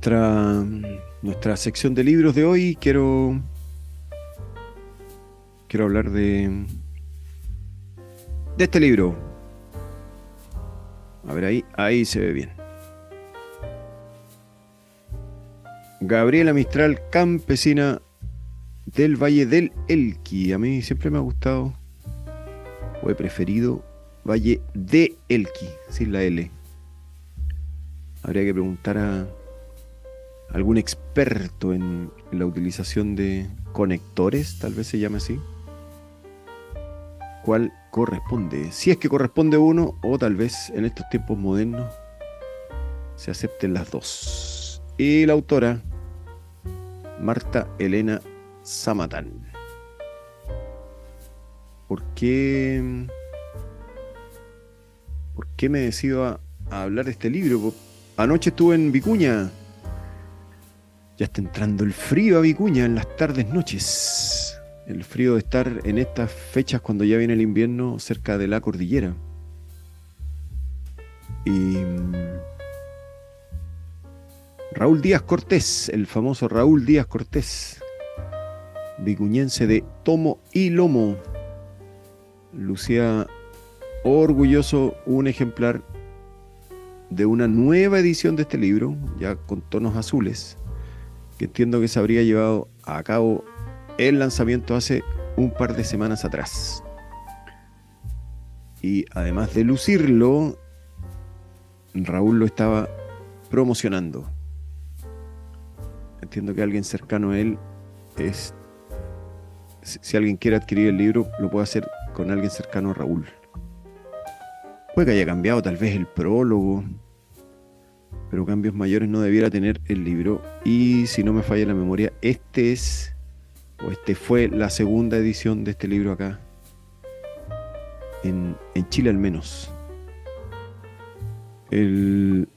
nuestra sección de libros de hoy quiero hablar de este libro. A ver, ahí se ve bien. Gabriela Mistral, campesina del Valle del Elqui. A mí siempre me ha gustado, o he preferido, Valle de Elqui, sin la L. Habría que preguntar a algún experto en la utilización de conectores, tal vez se llame así. ¿Cuál corresponde? Si es que corresponde uno, o tal vez en estos tiempos modernos se acepten las dos. Y la autora, Marta Elena Zamatán. ¿Por qué me decido a hablar de este libro? Anoche estuve en Vicuña. Ya está entrando el frío a Vicuña en las tardes, noches. El frío de estar en estas fechas cuando ya viene el invierno cerca de la cordillera. Y Raúl Díaz Cortés, el famoso Raúl Díaz Cortés, vicuñense de tomo y lomo, lucía orgulloso un ejemplar de una nueva edición de este libro, ya con tonos azules, que entiendo que se habría llevado a cabo el lanzamiento hace un par de semanas atrás. Y además de lucirlo, Raúl lo estaba promocionando. Entiendo que alguien cercano a él es... Si alguien quiere adquirir el libro, lo puede hacer con alguien cercano a Raúl. Puede que haya cambiado tal vez el prólogo, pero cambios mayores no debiera tener el libro. Y si no me falla la memoria, este fue la segunda edición de este libro acá, en Chile al menos. El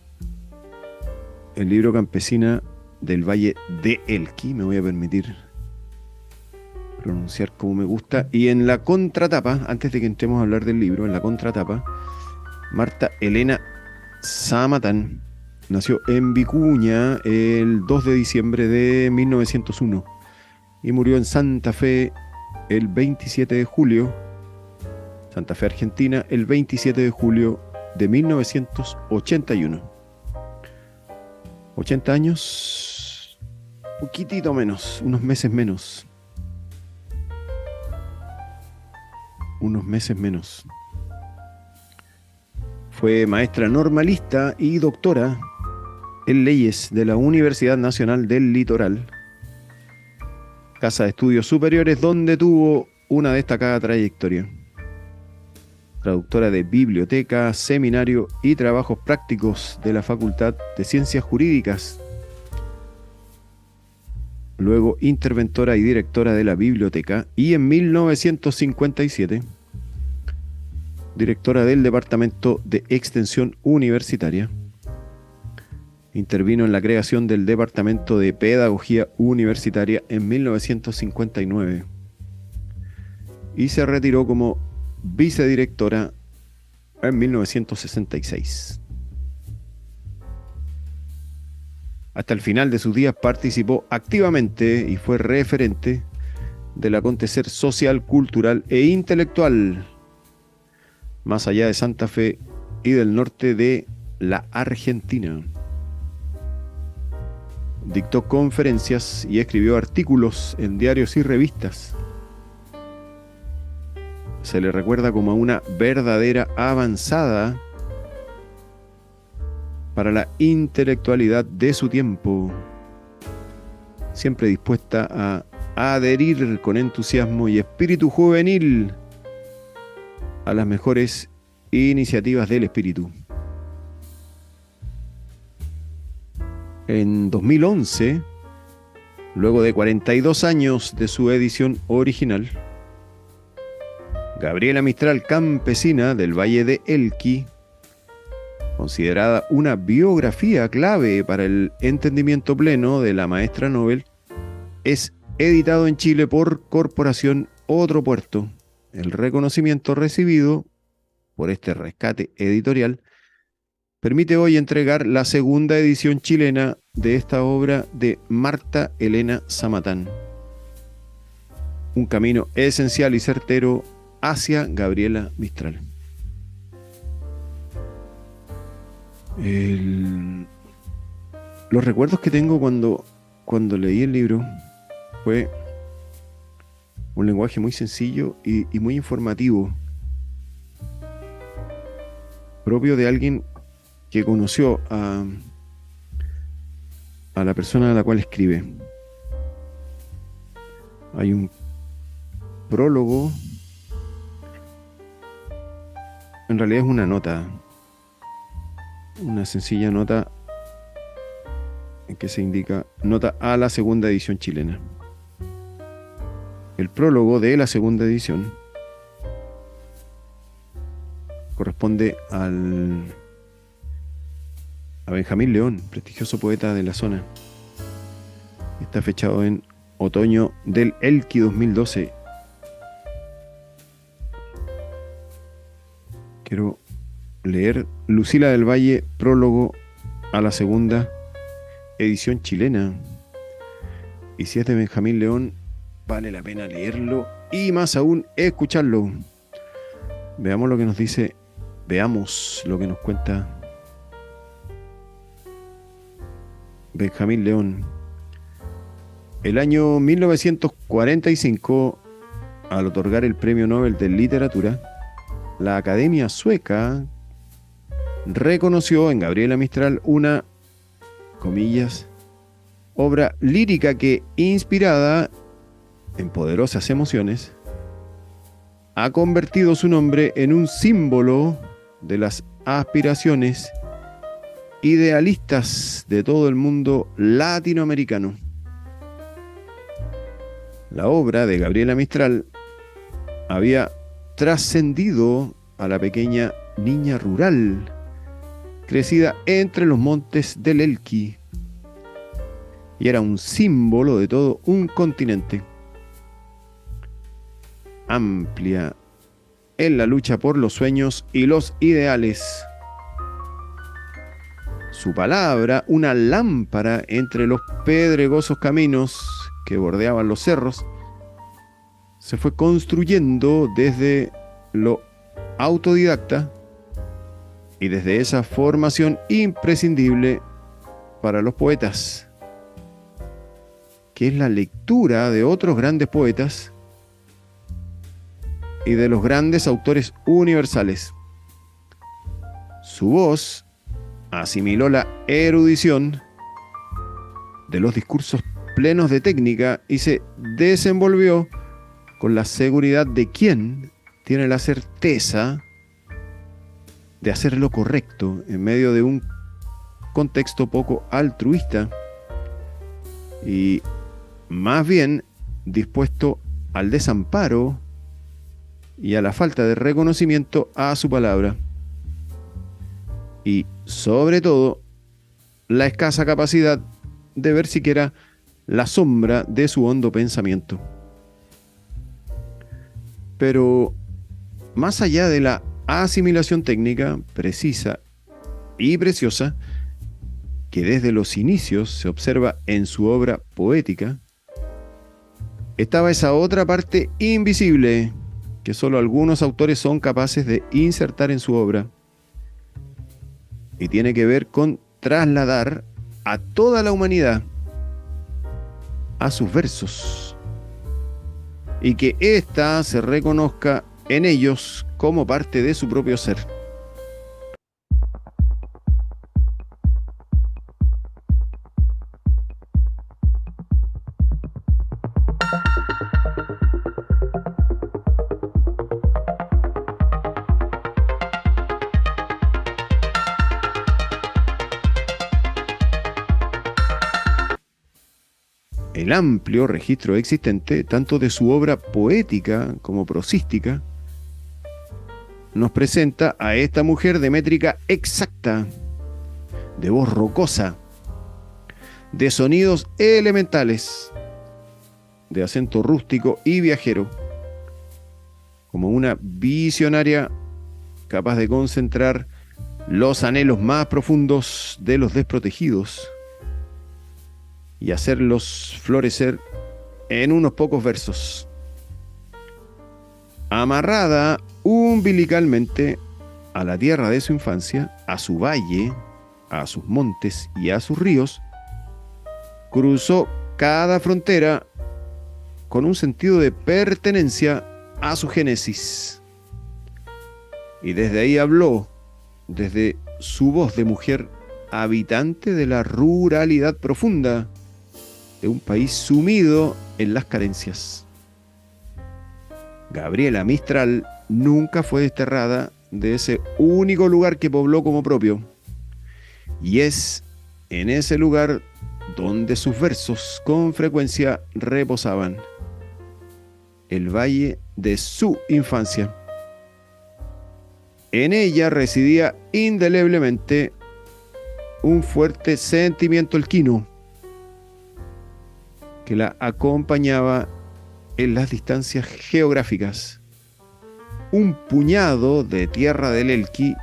libro Campesina del Valle de Elqui, me voy a permitir pronunciar como me gusta. Y en la contratapa, antes de que entremos a hablar del libro, en la contratapa, Marta Elena Zamatán nació en Vicuña el 2 de diciembre de 1901 y murió en Santa Fe el 27 de julio, Santa Fe, Argentina, el 27 de julio de 1981. 80 años, poquitito menos, unos meses menos. Fue maestra normalista y doctora en leyes de la Universidad Nacional del Litoral, casa de estudios superiores donde tuvo una destacada trayectoria. Traductora de biblioteca, seminario y trabajos prácticos de la Facultad de Ciencias Jurídicas. Luego interventora y directora de la biblioteca, y en 1957 directora del Departamento de Extensión Universitaria. Intervino en la creación del Departamento de Pedagogía Universitaria en 1959 y se retiró como vicedirectora en 1966. Hasta el final de sus días participó activamente y fue referente del acontecer social, cultural e intelectual más allá de Santa Fe y del norte de la Argentina. Dictó conferencias y escribió artículos en diarios y revistas. Se le recuerda como una verdadera avanzada para la intelectualidad de su tiempo, siempre dispuesta a adherir con entusiasmo y espíritu juvenil a las mejores iniciativas del espíritu. En 2011, luego de 42 años de su edición original, Gabriela Mistral, campesina del Valle de Elqui, considerada una biografía clave para el entendimiento pleno de la maestra Nobel, es editado en Chile por Corporación Otro Puerto. El reconocimiento recibido por este rescate editorial permite hoy entregar la segunda edición chilena de esta obra de Marta Elena Samatán. Un camino esencial y certero hacia Gabriela Mistral. Los recuerdos que tengo cuando leí el libro fue un lenguaje muy sencillo y muy informativo, propio de alguien que conoció a la persona a la cual escribe. Hay un prólogo, en realidad es una nota, una sencilla nota en que se indica nota a la segunda edición chilena. El prólogo de la segunda edición corresponde a Benjamín León, prestigioso poeta de la zona. Está fechado en otoño del Elqui 2012. Quiero leer Lucila del Valle, prólogo a la segunda edición chilena. Y si es de Benjamín León, vale la pena leerlo y más aún escucharlo. Veamos lo que nos dice, veamos lo que nos cuenta Benjamín León. El año 1945, al otorgar el Premio Nobel de Literatura, la Academia Sueca reconoció en Gabriela Mistral una, comillas, obra lírica que, inspirada en poderosas emociones, ha convertido su nombre en un símbolo de las aspiraciones idealistas de todo el mundo latinoamericano. La obra de Gabriela Mistral había trascendido a la pequeña niña rural, crecida entre los montes del Elqui, y era un símbolo de todo un continente. Amplia en la lucha por los sueños y los ideales. Su palabra, una lámpara entre los pedregosos caminos que bordeaban los cerros, se fue construyendo desde lo autodidacta y desde esa formación imprescindible para los poetas, que es la lectura de otros grandes poetas y de los grandes autores universales. Su voz asimiló la erudición de los discursos plenos de técnica y se desenvolvió con la seguridad de quien tiene la certeza de hacer lo correcto en medio de un contexto poco altruista y más bien dispuesto al desamparo y a la falta de reconocimiento a su palabra. Y sobre todo, la escasa capacidad de ver siquiera la sombra de su hondo pensamiento. Pero más allá de la asimilación técnica precisa y preciosa que desde los inicios se observa en su obra poética, estaba esa otra parte invisible que solo algunos autores son capaces de insertar en su obra, y tiene que ver con trasladar a toda la humanidad a sus versos y que ésta se reconozca en ellos como parte de su propio ser. El amplio registro existente, tanto de su obra poética como prosística, nos presenta a esta mujer de métrica exacta, de voz rocosa, de sonidos elementales, de acento rústico y viajero, como una visionaria capaz de concentrar los anhelos más profundos de los desprotegidos y hacerlos florecer en unos pocos versos. Amarrada umbilicalmente a la tierra de su infancia, a su valle, a sus montes y a sus ríos, cruzó cada frontera con un sentido de pertenencia a su génesis. Y desde ahí habló, desde su voz de mujer habitante de la ruralidad profunda de un país sumido en las carencias. Gabriela Mistral nunca fue desterrada de ese único lugar que pobló como propio, y es en ese lugar donde sus versos con frecuencia reposaban, el valle de su infancia. En ella residía indeleblemente un fuerte sentimiento elquino que la acompañaba en las distancias geográficas. Un puñado de tierra del Elqui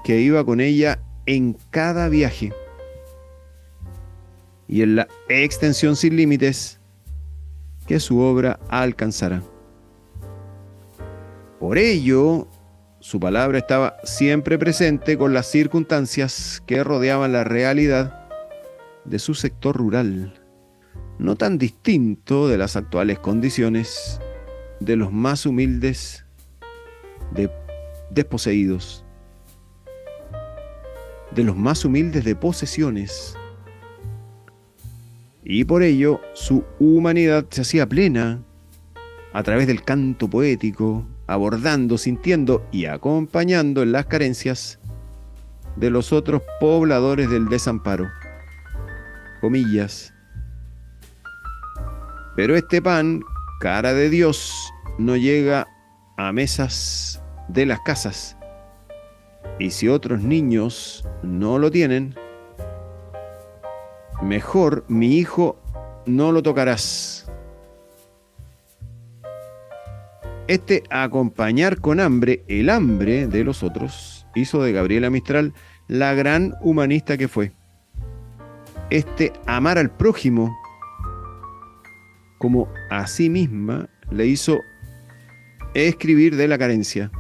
que iba con ella en cada viaje, y en la extensión sin límites que su obra alcanzara. Por ello, su palabra estaba siempre presente con las circunstancias que rodeaban la realidad de su sector rural, no tan distinto de las actuales condiciones de los más humildes desposeídos, de los más humildes de posesiones. Y por ello su humanidad se hacía plena a través del canto poético, abordando, sintiendo y acompañando en las carencias de los otros pobladores del desamparo. Comillas. Pero este pan, cara de Dios, no llega a mesas de las casas. Y si otros niños no lo tienen, mejor, mi hijo, no lo tocarás. Este acompañar con hambre el hambre de los otros hizo de Gabriela Mistral la gran humanista que fue. Este amar al prójimo como a sí misma le hizo escribir de la carencia,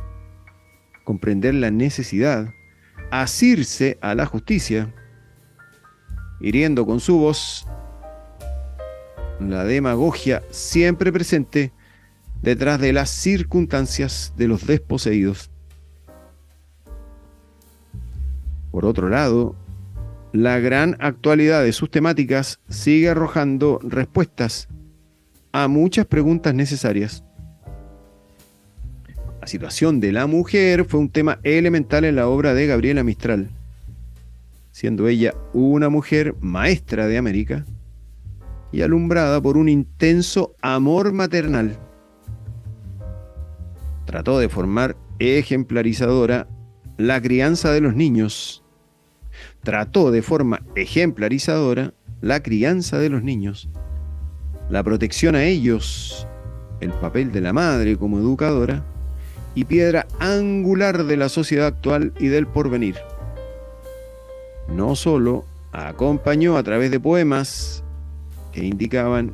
comprender la necesidad, asirse a la justicia, hiriendo con su voz la demagogia siempre presente detrás de las circunstancias de los desposeídos. Por otro lado, la gran actualidad de sus temáticas sigue arrojando respuestas a muchas preguntas necesarias. La situación de la mujer fue un tema elemental en la obra de Gabriela Mistral, siendo ella una mujer maestra de América y alumbrada por un intenso amor maternal. Trató de formar ejemplarizadora la crianza de los niños. Trató de forma ejemplarizadora la crianza de los niños, la protección a ellos, el papel de la madre como educadora y piedra angular de la sociedad actual y del porvenir. No solo acompañó a través de poemas que indicaban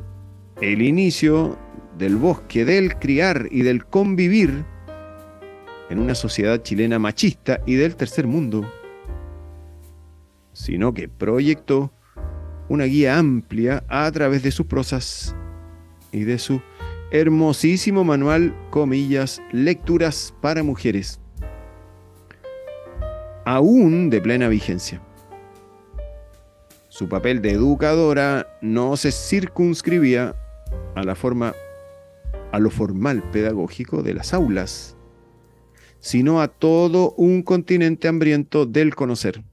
el inicio del bosque del criar y del convivir en una sociedad chilena machista y del tercer mundo, sino que proyectó una guía amplia a través de sus prosas y de su hermosísimo manual, comillas, lecturas para mujeres, aún de plena vigencia. Su papel de educadora no se circunscribía a lo formal pedagógico de las aulas, sino a todo un continente hambriento del conocer,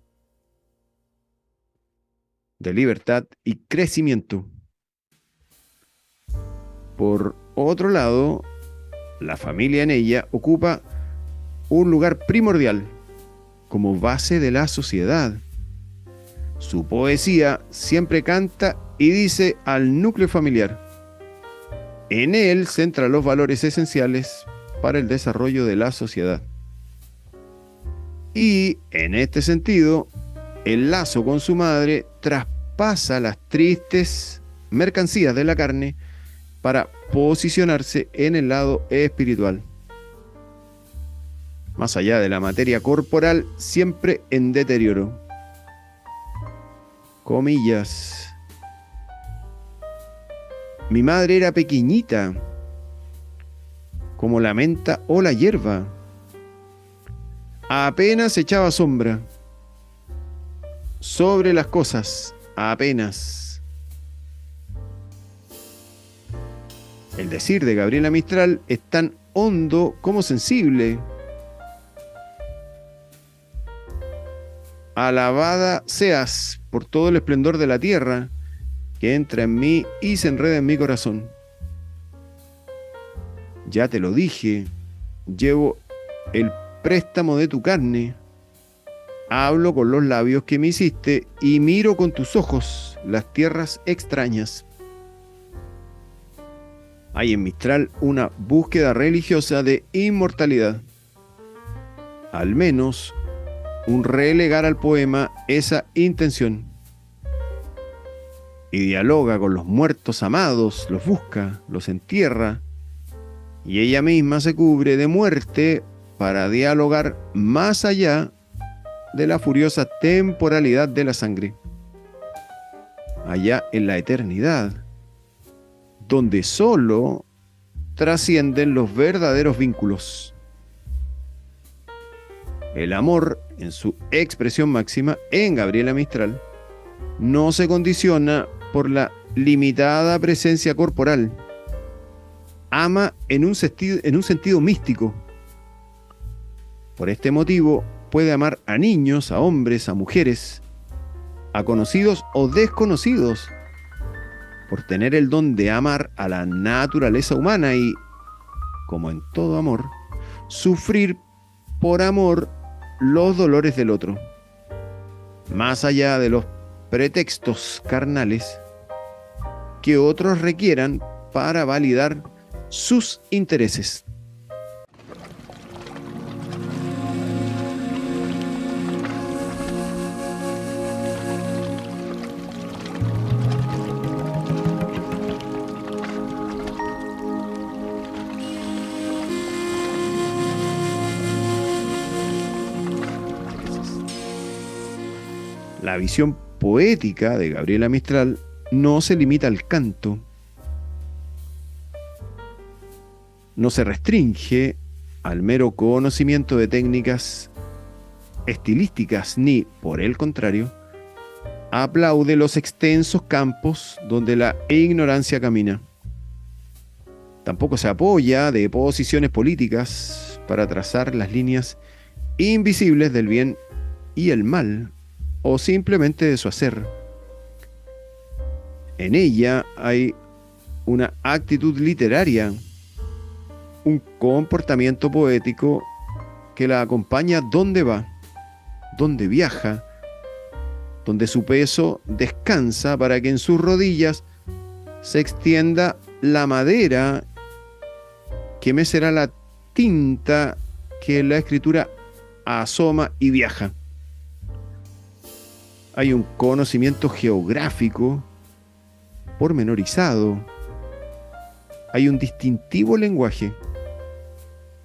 de libertad y crecimiento. Por otro lado, la familia en ella ocupa un lugar primordial como base de la sociedad. Su poesía siempre canta y dice al núcleo familiar. En él centra los valores esenciales para el desarrollo de la sociedad. Y, en este sentido, el lazo con su madre traspasa las tristes mercancías de la carne para posicionarse en el lado espiritual. Más allá de la materia corporal, siempre en deterioro. Comillas. Mi madre era pequeñita, como la menta o la hierba. Apenas echaba sombra sobre las cosas, apenas. El decir de Gabriela Mistral es tan hondo como sensible. Alabada seas por todo el esplendor de la tierra que entra en mí y se enreda en mi corazón. Ya te lo dije, llevo el préstamo de tu carne, hablo con los labios que me hiciste y miro con tus ojos las tierras extrañas. Hay en Mistral una búsqueda religiosa de inmortalidad. Al menos un relegar al poema esa intención. Y dialoga con los muertos amados, los busca, los entierra, y ella misma se cubre de muerte para dialogar más allá de la furiosa temporalidad de la sangre. Allá en la eternidad, donde solo trascienden los verdaderos vínculos. El amor, en su expresión máxima, en Gabriela Mistral, no se condiciona por la limitada presencia corporal. Ama en un sentido místico. Por este motivo, puede amar a niños, a hombres, a mujeres, a conocidos o desconocidos, por tener el don de amar a la naturaleza humana y, como en todo amor, sufrir por amor los dolores del otro, más allá de los pretextos carnales que otros requieran para validar sus intereses. La visión poética de Gabriela Mistral no se limita al canto, no se restringe al mero conocimiento de técnicas estilísticas, ni, por el contrario, aplaude los extensos campos donde la ignorancia camina. Tampoco se apoya de posiciones políticas para trazar las líneas invisibles del bien y el mal, o simplemente de su hacer. En ella hay una actitud literaria, un comportamiento poético que la acompaña donde va, donde viaja, donde su peso descansa para que en sus rodillas se extienda la madera que mecerá la tinta que la escritura asoma y viaja. Hay un conocimiento geográfico pormenorizado. Hay un distintivo lenguaje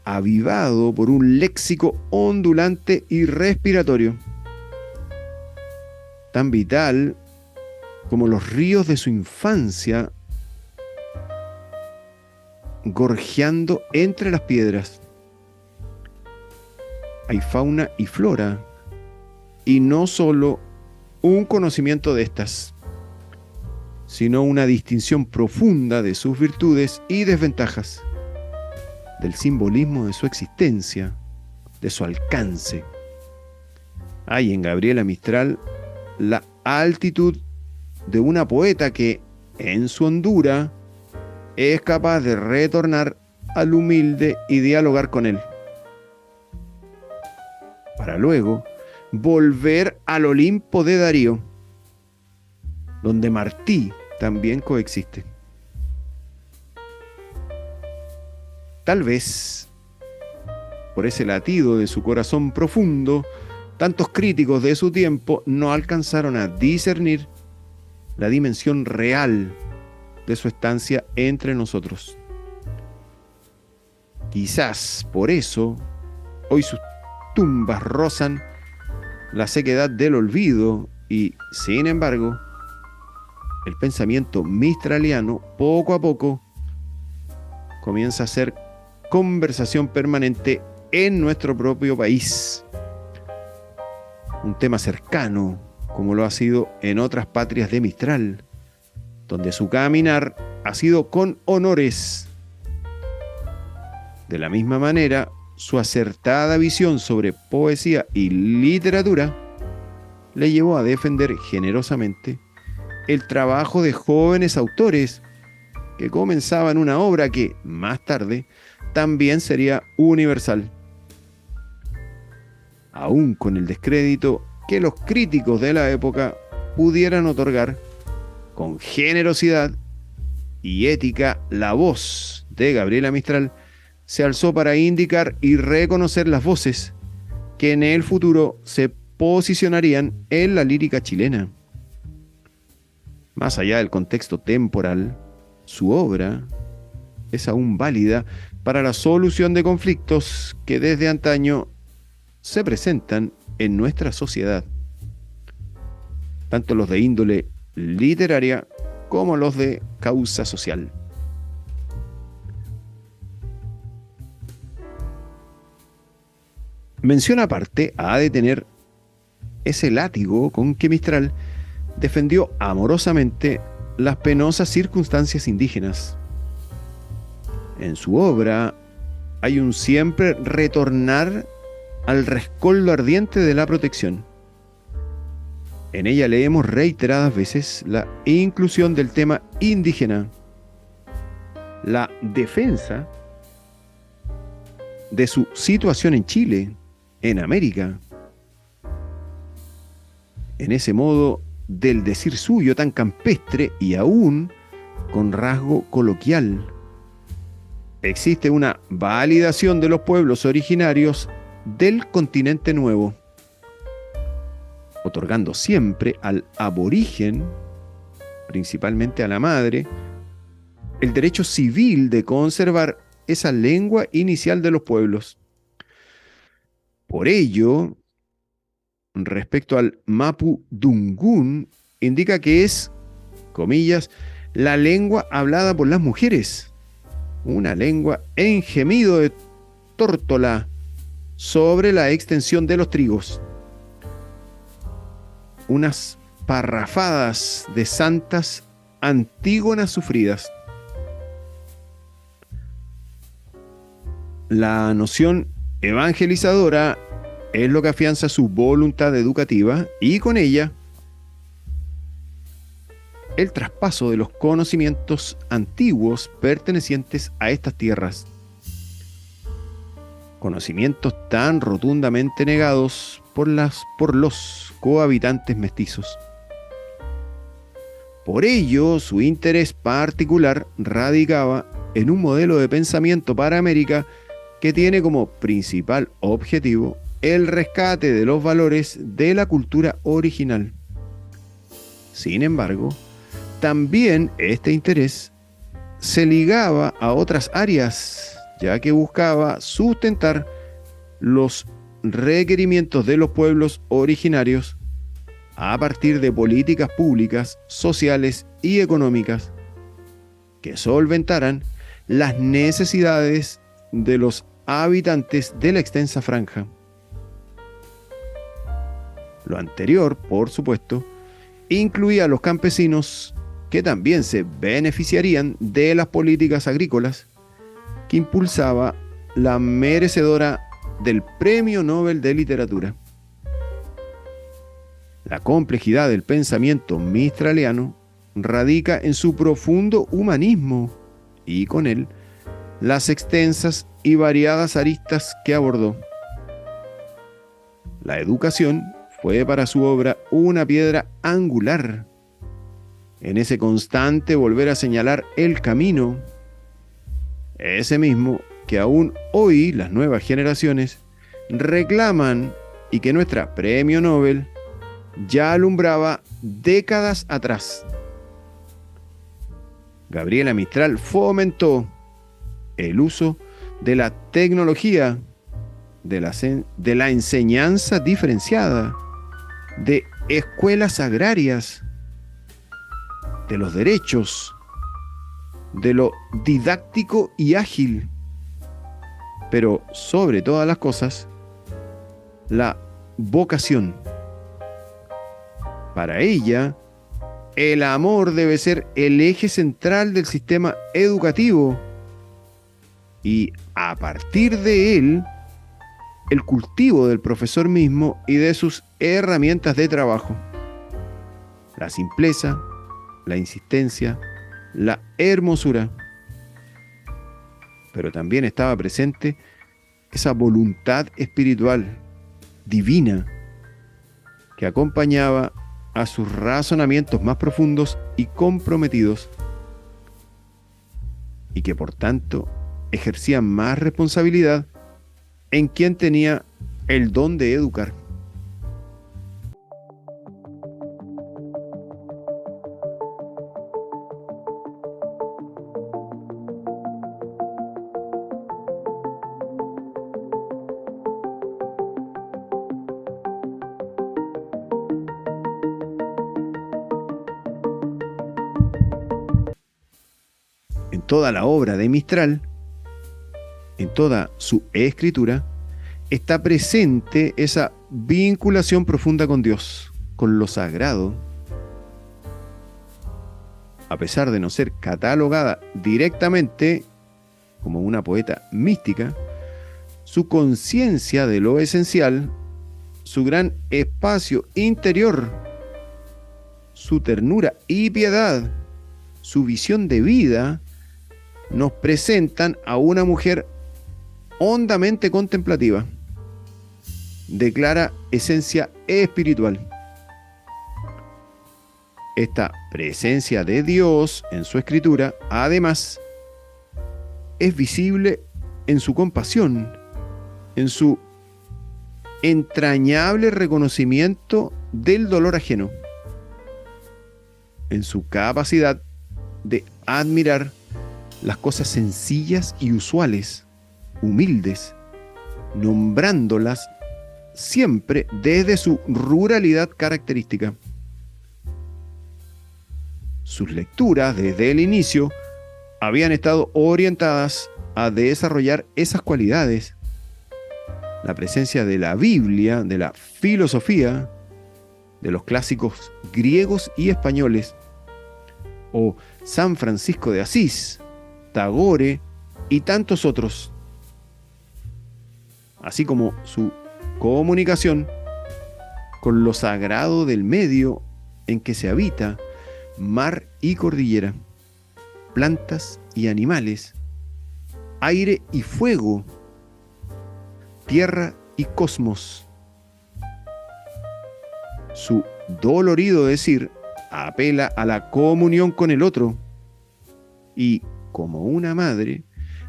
avivado por un léxico ondulante y respiratorio, tan vital como los ríos de su infancia gorjeando entre las piedras. Hay fauna y flora, y no solo un conocimiento de estas, sino una distinción profunda de sus virtudes y desventajas, del simbolismo de su existencia, de su alcance. Hay en Gabriela Mistral la altitud de una poeta que, en su hondura, es capaz de retornar al humilde y dialogar con él, para luego volver al Olimpo de Darío, donde Martí también coexiste. Tal vez, por ese latido de su corazón profundo, tantos críticos de su tiempo no alcanzaron a discernir la dimensión real de su estancia entre nosotros. Quizás por eso hoy sus tumbas rozan la sequedad del olvido y, sin embargo, el pensamiento mistraliano poco a poco comienza a ser conversación permanente en nuestro propio país. Un tema cercano, como lo ha sido en otras patrias de Mistral, donde su caminar ha sido con honores. De la misma manera, su acertada visión sobre poesía y literatura le llevó a defender generosamente el trabajo de jóvenes autores que comenzaban una obra que, más tarde, también sería universal. Aún con el descrédito que los críticos de la época pudieran otorgar, con generosidad y ética, la voz de Gabriela Mistral se alzó para indicar y reconocer las voces que en el futuro se posicionarían en la lírica chilena. Más allá del contexto temporal, su obra es aún válida para la solución de conflictos que desde antaño se presentan en nuestra sociedad, tanto los de índole literaria como los de causa social. Mención aparte ha de tener ese látigo con que Mistral defendió amorosamente las penosas circunstancias indígenas. En su obra hay un siempre retornar al rescoldo ardiente de la protección. En ella leemos reiteradas veces la inclusión del tema indígena, la defensa de su situación en Chile, en América, en ese modo del decir suyo tan campestre y aún con rasgo coloquial. Existe una validación de los pueblos originarios del continente nuevo, otorgando siempre al aborigen, principalmente a la madre, el derecho civil de conservar esa lengua inicial de los pueblos. Por ello, respecto al Mapudungún, indica que es, comillas, la lengua hablada por las mujeres, una lengua en gemido de tórtola sobre la extensión de los trigos. Unas parrafadas de santas antígonas sufridas. La noción evangelizadora es lo que afianza su voluntad educativa y con ella el traspaso de los conocimientos antiguos pertenecientes a estas tierras. Conocimientos tan rotundamente negados por los cohabitantes mestizos. Por ello, su interés particular radicaba en un modelo de pensamiento para América que tiene como principal objetivo el rescate de los valores de la cultura original. Sin embargo, también este interés se ligaba a otras áreas, ya que buscaba sustentar los requerimientos de los pueblos originarios a partir de políticas públicas, sociales y económicas que solventaran las necesidades de los habitantes de la extensa franja. Lo anterior, por supuesto, incluía a los campesinos que también se beneficiarían de las políticas agrícolas que impulsaba la merecedora del Premio Nobel de Literatura. La complejidad del pensamiento mistraliano radica en su profundo humanismo y con él las extensas y variadas aristas que abordó. La educación fue para su obra una piedra angular en ese constante volver a señalar el camino, ese mismo que aún hoy las nuevas generaciones reclaman y que nuestra Premio Nobel ya alumbraba décadas atrás. Gabriela Mistral fomentó el uso de la tecnología, de la enseñanza diferenciada, de escuelas agrarias, de los derechos, de lo didáctico y ágil, pero sobre todas las cosas, la vocación. Para ella, el amor debe ser el eje central del sistema educativo y, a partir de él, el cultivo del profesor mismo y de sus herramientas de trabajo. La simpleza, la insistencia, la hermosura. Pero también estaba presente esa voluntad espiritual, divina, que acompañaba a sus razonamientos más profundos y comprometidos, y que por tanto ejercía más responsabilidad en quien tenía el don de educar. En toda la obra de Mistral, en toda su escritura, está presente esa vinculación profunda con Dios, con lo sagrado. A pesar de no ser catalogada directamente como una poeta mística, su conciencia de lo esencial, su gran espacio interior, su ternura y piedad, su visión de vida, nos presentan a una mujer hondamente contemplativa, de clara esencia espiritual. Esta presencia de Dios en su escritura, además, es visible en su compasión, en su entrañable reconocimiento del dolor ajeno, en su capacidad de admirar las cosas sencillas y usuales, humildes, nombrándolas siempre desde su ruralidad característica. Sus lecturas desde el inicio habían estado orientadas a desarrollar esas cualidades. La presencia de la Biblia, de la filosofía, de los clásicos griegos y españoles, o San Francisco de Asís, Tagore y tantos otros, así como su comunicación con lo sagrado del medio en que se habita, mar y cordillera, plantas y animales, aire y fuego, tierra y cosmos. Su dolorido decir apela a la comunión con el otro y, como una madre,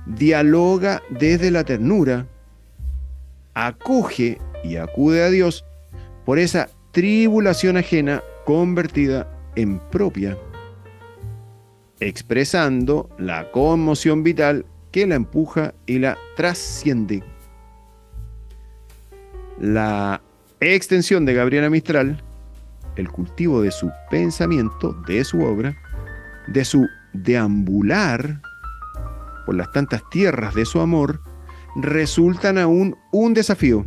dialoga desde la ternura, acoge y acude a Dios por esa tribulación ajena convertida en propia, expresando la conmoción vital que la empuja y la trasciende. La extensión de Gabriela Mistral, el cultivo de su pensamiento, de su obra, de su deambular por las tantas tierras de su amor, resultan aún un desafío.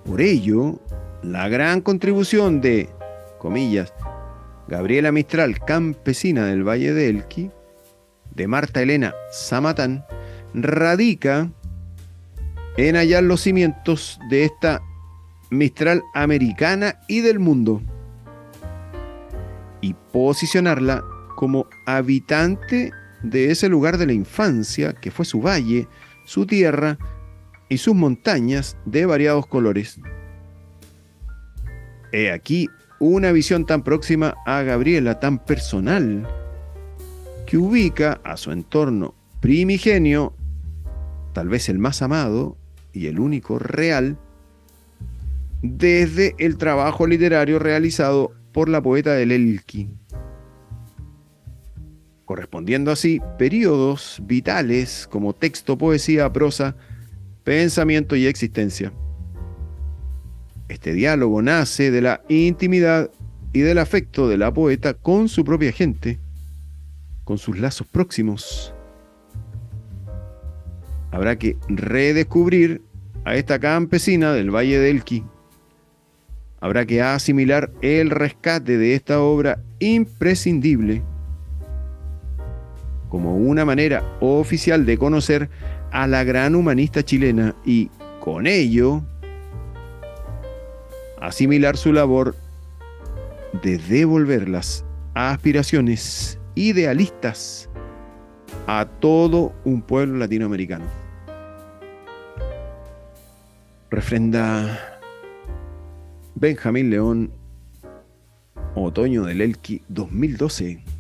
Por ello, la gran contribución de, comillas, Gabriela Mistral, campesina del Valle de Elqui, de Marta Elena Samatán, radica en hallar los cimientos de esta Mistral americana y del mundo, y posicionarla como habitante de ese lugar de la infancia que fue su valle, su tierra y sus montañas de variados colores. He aquí una visión tan próxima a Gabriela, tan personal, que ubica a su entorno primigenio, tal vez el más amado y el único real, desde el trabajo literario realizado por la poeta del Elqui. correspondiendo así periodos vitales como texto, poesía, prosa, pensamiento y existencia. Este diálogo nace de la intimidad y del afecto de la poeta con su propia gente, con sus lazos próximos. Habrá que redescubrir a esta campesina del Valle del Elqui. Habrá que asimilar el rescate de esta obra imprescindible como una manera oficial de conocer a la gran humanista chilena y, con ello, asimilar su labor de devolver las aspiraciones idealistas a todo un pueblo latinoamericano. Refrenda Benjamín León, Otoño del Elqui 2012.